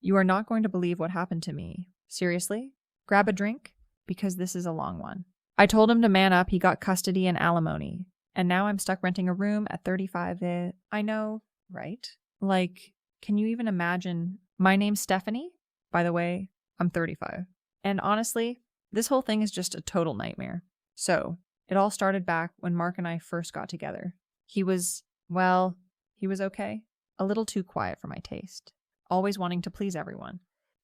You are not going to believe what happened to me. Seriously? Grab a drink? Because this is a long one. I told him to man up. He got custody and alimony. And now I'm stuck renting a room at 35. I know, right? Like, can you even imagine? My name's Stephanie. By the way, I'm 35. And honestly, this whole thing is just a total nightmare. So, it all started back when Mark and I first got together. He was okay. A little too quiet for my taste. Always wanting to please everyone.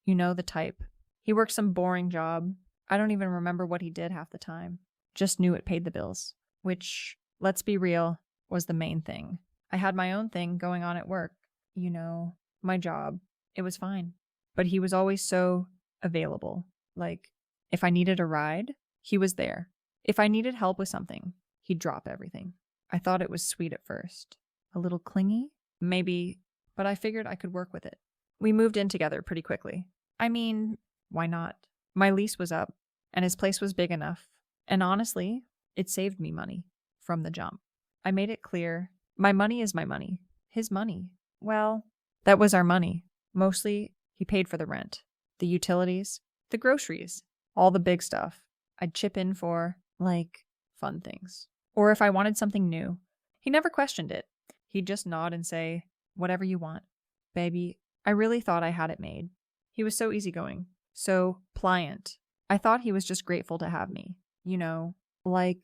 You know the type. He worked some boring job. I don't even remember what he did half the time. Just knew it paid the bills. Which, let's be real, was the main thing. I had my own thing going on at work. You know, my job. It was fine. But he was always so available. Like, if I needed a ride, he was there. If I needed help with something, he'd drop everything. I thought it was sweet at first. A little clingy? Maybe, but I figured I could work with it. We moved in together pretty quickly. I mean, why not? My lease was up, and his place was big enough. And honestly, it saved me money from the jump. I made it clear, my money is my money. His money. Well, that was our money. Mostly, he paid for the rent, the utilities, the groceries, all the big stuff. I'd chip in for, like, fun things. Or if I wanted something new. He never questioned it. He'd just nod and say, whatever you want. Baby, I really thought I had it made. He was so easygoing, so pliant. I thought he was just grateful to have me. You know, like,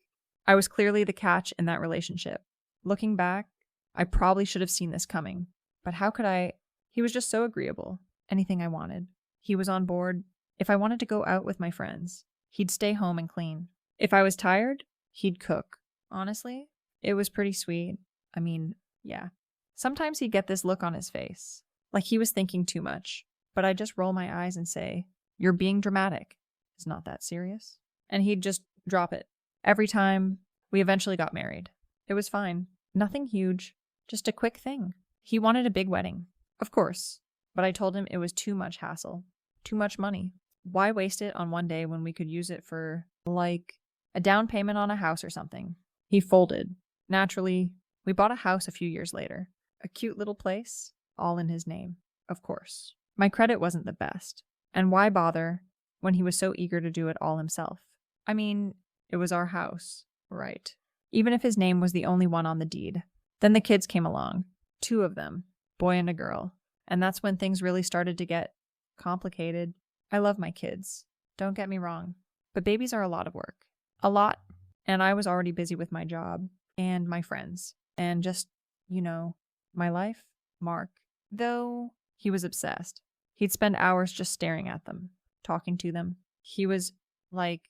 I was clearly the catch in that relationship. Looking back, I probably should have seen this coming. But how could I? He was just so agreeable. Anything I wanted. He was on board. If I wanted to go out with my friends, he'd stay home and clean. If I was tired, he'd cook. Honestly, it was pretty sweet. I mean, yeah. Sometimes he'd get this look on his face, like he was thinking too much. But I'd just roll my eyes and say, you're being dramatic. It's not that serious. And he'd just drop it. Every time we eventually got married. It was fine. Nothing huge. Just a quick thing. He wanted a big wedding. Of course. But I told him it was too much hassle. Too much money. Why waste it on one day when we could use it for, like, a down payment on a house or something? He folded. Naturally, we bought a house a few years later. A cute little place, all in his name. Of course. My credit wasn't the best. And why bother when he was so eager to do it all himself? I mean, it was our house, right? Even if his name was the only one on the deed. Then the kids came along. 2 of them, boy and a girl. And that's when things really started to get complicated. I love my kids. Don't get me wrong. But babies are a lot of work. A lot. And I was already busy with my job and my friends. And just, you know, my life. Mark. Though he was obsessed. He'd spend hours just staring at them, talking to them. He was like,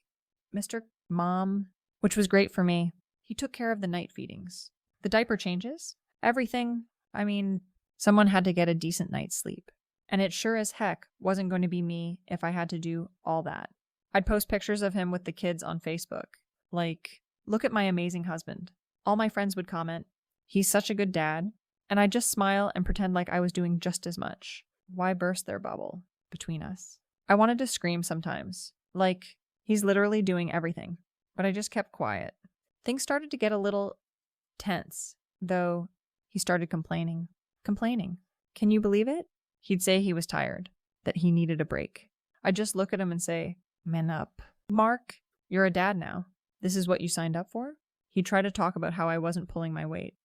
Mr. Mom, which was great for me. He took care of the night feedings, the diaper changes, everything. I mean, someone had to get a decent night's sleep. And it sure as heck wasn't going to be me if I had to do all that. I'd post pictures of him with the kids on Facebook. Like, look at my amazing husband. All my friends would comment, he's such a good dad. And I'd just smile and pretend like I was doing just as much. Why burst their bubble between us? I wanted to scream sometimes. Like, he's literally doing everything. But I just kept quiet. Things started to get a little tense, though he started complaining. Complaining. Can you believe it? He'd say he was tired, that he needed a break. I'd just look at him and say, man up. Mark, you're a dad now. This is what you signed up for? He'd try to talk about how I wasn't pulling my weight,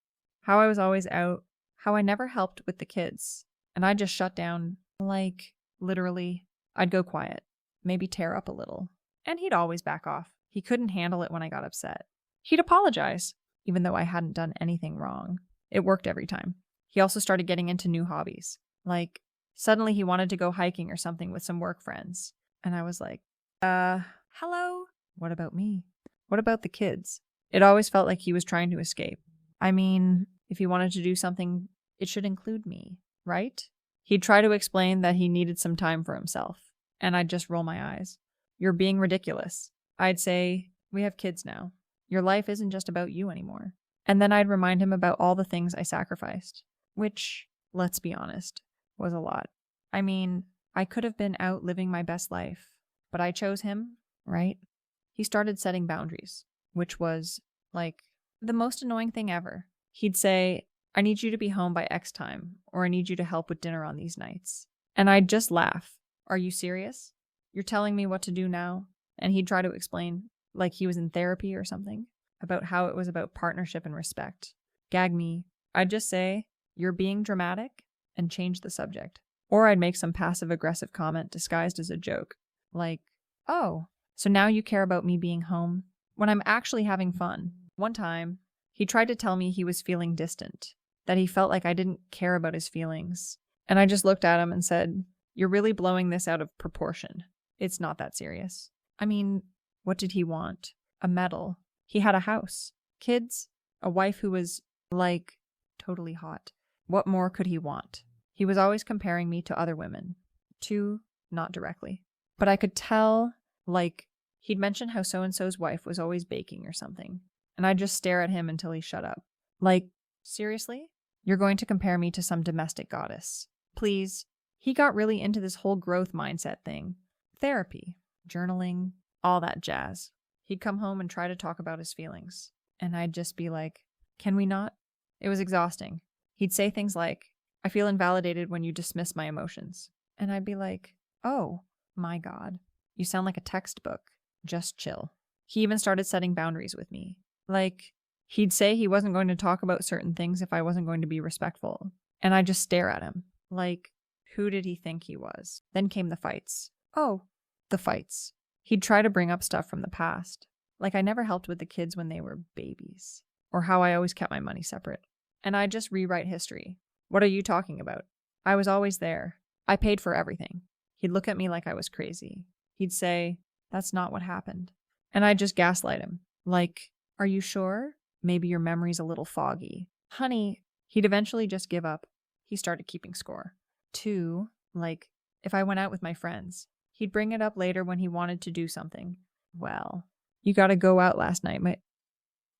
how I was always out, how I never helped with the kids. And I'd just shut down, like, literally. I'd go quiet, maybe tear up a little. And he'd always back off. He couldn't handle it when I got upset. He'd apologize, even though I hadn't done anything wrong. It worked every time. He also started getting into new hobbies. Like, suddenly he wanted to go hiking or something with some work friends. And I was like, hello? What about me? What about the kids? It always felt like he was trying to escape. I mean, if he wanted to do something, it should include me, right? He'd try to explain that he needed some time for himself. And I'd just roll my eyes. You're being ridiculous. I'd say, we have kids now. Your life isn't just about you anymore. And then I'd remind him about all the things I sacrificed. Which, let's be honest, was a lot. I mean, I could have been out living my best life. But I chose him, right? He started setting boundaries. Which was, like, the most annoying thing ever. He'd say, I need you to be home by X time. Or I need you to help with dinner on these nights. And I'd just laugh. Are you serious? You're telling me what to do now? And he'd try to explain, like he was in therapy or something, about how it was about partnership and respect. Gag me. I'd just say, you're being dramatic, and change the subject. Or I'd make some passive-aggressive comment disguised as a joke. Like, oh, so now you care about me being home? When I'm actually having fun. One time, he tried to tell me he was feeling distant, that he felt like I didn't care about his feelings. And I just looked at him and said, you're really blowing this out of proportion. It's not that serious. I mean, what did he want? A medal. He had a house, kids, a wife who was, like, totally hot. What more could he want? He was always comparing me to other women. Not directly. But I could tell, like, he'd mention how so-and-so's wife was always baking or something. And I'd just stare at him until he shut up. Like, seriously? You're going to compare me to some domestic goddess. Please. He got really into this whole growth mindset thing. Therapy, journaling, all that jazz. He'd come home and try to talk about his feelings. And I'd just be like, can we not? It was exhausting. He'd say things like, I feel invalidated when you dismiss my emotions. And I'd be like, oh, my God. You sound like a textbook. Just chill. He even started setting boundaries with me. Like, he'd say he wasn't going to talk about certain things if I wasn't going to be respectful. And I'd just stare at him. Like, who did he think he was? Then came the fights. Oh, the fights. He'd try to bring up stuff from the past. Like I never helped with the kids when they were babies. Or how I always kept my money separate. And I'd just rewrite history. What are you talking about? I was always there. I paid for everything. He'd look at me like I was crazy. He'd say, that's not what happened. And I'd just gaslight him. Like, are you sure? Maybe your memory's a little foggy. Honey, he'd eventually just give up. He started keeping score. 2, like, if I went out with my friends, he'd bring it up later when he wanted to do something. Well, you gotta go out last night,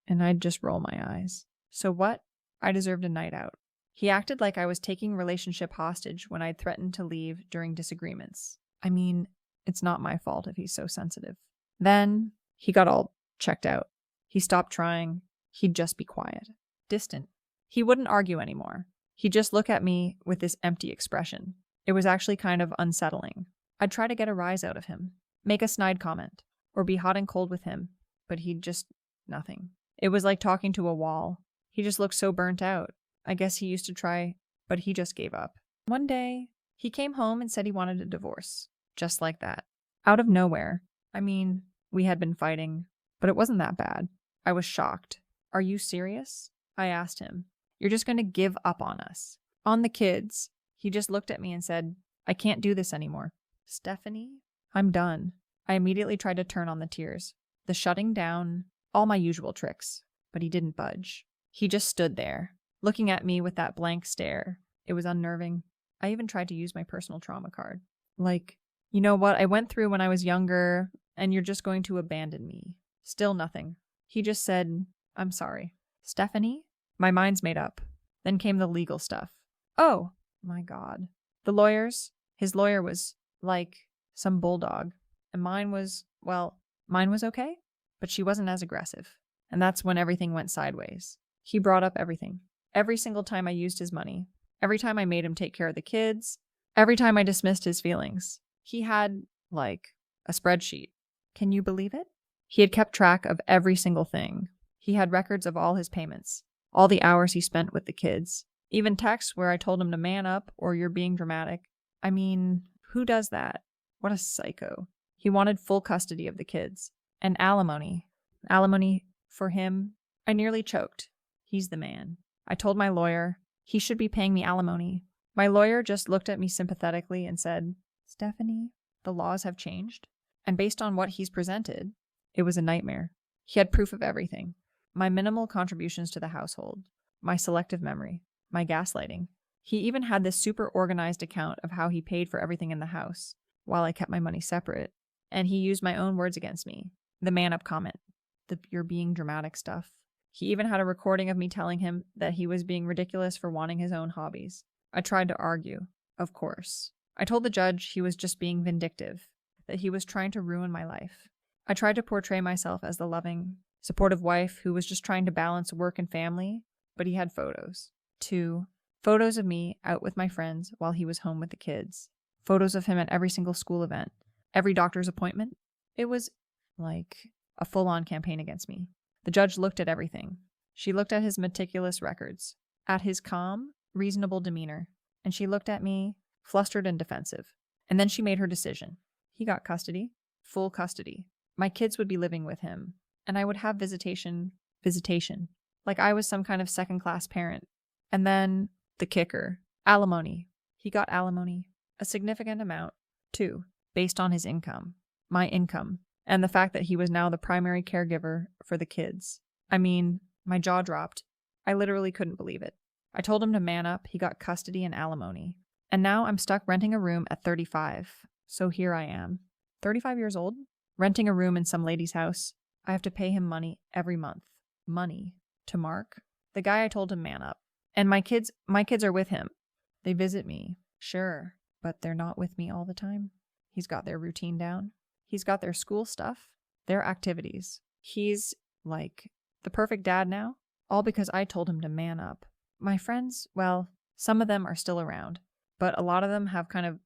and I'd just roll my eyes. So what? I deserved a night out. He acted like I was taking relationship hostage when I'd threatened to leave during disagreements. I mean, it's not my fault if he's so sensitive. Then he got all checked out. He stopped trying. He'd just be quiet. Distant. He wouldn't argue anymore. He'd just look at me with this empty expression. It was actually kind of unsettling. I'd try to get a rise out of him, make a snide comment, or be hot and cold with him, but he'd just nothing. It was like talking to a wall. He just looked so burnt out. I guess he used to try, but he just gave up. One day, he came home and said he wanted a divorce. Just like that. Out of nowhere. I mean, we had been fighting, but it wasn't that bad. I was shocked. Are you serious? I asked him. You're just going to give up on us. On the kids. He just looked at me and said, I can't do this anymore. Stephanie, I'm done. I immediately tried to turn on the tears, the shutting down, all my usual tricks, but he didn't budge. He just stood there, looking at me with that blank stare. It was unnerving. I even tried to use my personal trauma card. Like, you know what I went through when I was younger, and you're just going to abandon me. Still nothing. He just said, I'm sorry. Stephanie? My mind's made up. Then came the legal stuff. Oh, my God. The lawyers? His lawyer was, like, some bulldog. And mine was okay, but she wasn't as aggressive. And that's when everything went sideways. He brought up everything. Every single time I used his money. Every time I made him take care of the kids. Every time I dismissed his feelings. He had, like, a spreadsheet. Can you believe it? He had kept track of every single thing. He had records of all his payments. All the hours he spent with the kids. Even texts where I told him to man up or you're being dramatic. I mean, who does that? What a psycho. He wanted full custody of the kids. And alimony. Alimony for him. I nearly choked. He's the man. I told my lawyer he should be paying me alimony. My lawyer just looked at me sympathetically and said, Stephanie, the laws have changed. And based on what he's presented, it was a nightmare. He had proof of everything. My minimal contributions to the household. My selective memory. My gaslighting. He even had this super organized account of how he paid for everything in the house, while I kept my money separate. And he used my own words against me. The man-up comment. The you're being dramatic stuff. He even had a recording of me telling him that he was being ridiculous for wanting his own hobbies. I tried to argue. Of course. I told the judge he was just being vindictive, that he was trying to ruin my life. I tried to portray myself as the loving, supportive wife who was just trying to balance work and family, but he had photos. 2, photos of me out with my friends while he was home with the kids. Photos of him at every single school event, every doctor's appointment. It was like a full-on campaign against me. The judge looked at everything. She looked at his meticulous records, at his calm, reasonable demeanor, and she looked at me, flustered and defensive. And then she made her decision. He got custody, full custody. My kids would be living with him, and I would have visitation, like I was some kind of second-class parent. And then the kicker, alimony. He got alimony, a significant amount, too, based on his income, my income, and the fact that he was now the primary caregiver for the kids. I mean, my jaw dropped. I literally couldn't believe it. I told him to man up. He got custody and alimony. And now I'm stuck renting a room at 35. So here I am, 35 years old, renting a room in some lady's house. I have to pay him money every month. Money. To Mark, the guy I told to man up. And my kids are with him. They visit me, sure, but they're not with me all the time. He's got their routine down. He's got their school stuff, their activities. He's like the perfect dad now, all because I told him to man up. My friends, well, some of them are still around, but a lot of them have kind of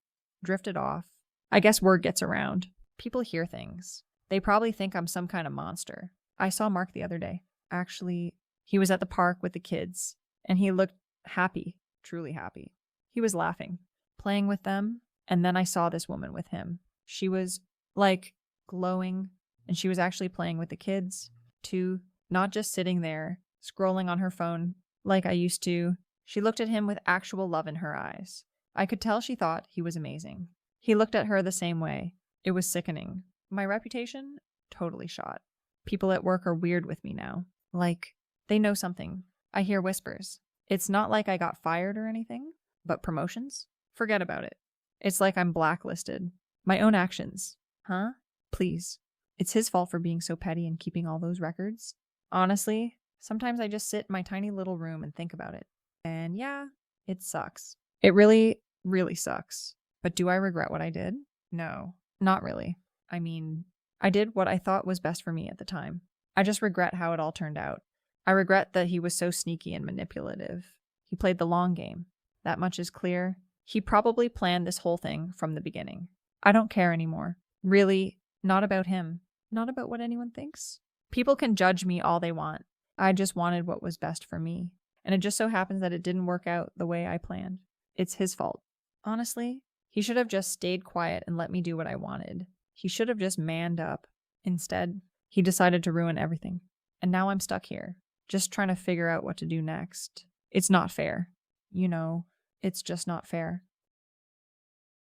drifted off. I guess word gets around. People hear things. They probably think I'm some kind of monster. I saw Mark the other day. Actually, he was at the park with the kids, and he looked happy, truly happy. He was laughing, playing with them, and then I saw this woman with him. She was, like, glowing, and she was actually playing with the kids, too, not just sitting there, scrolling on her phone like I used to. She looked at him with actual love in her eyes. I could tell she thought he was amazing. He looked at her the same way. It was sickening. My reputation? Totally shot. People at work are weird with me now. Like, they know something. I hear whispers. It's not like I got fired or anything, but promotions? Forget about it. It's like I'm blacklisted. My own actions. Huh? Please. It's his fault for being so petty and keeping all those records. Honestly, sometimes I just sit in my tiny little room and think about it. And yeah, it sucks. It really, really sucks. But do I regret what I did? No, not really. I mean, I did what I thought was best for me at the time. I just regret how it all turned out. I regret that he was so sneaky and manipulative. He played the long game. That much is clear. He probably planned this whole thing from the beginning. I don't care anymore. Really, not about him. Not about what anyone thinks. People can judge me all they want. I just wanted what was best for me. And it just so happens that it didn't work out the way I planned. It's his fault. Honestly, he should have just stayed quiet and let me do what I wanted. He should have just manned up. Instead, he decided to ruin everything. And now I'm stuck here, just trying to figure out what to do next. It's not fair. You know, it's just not fair.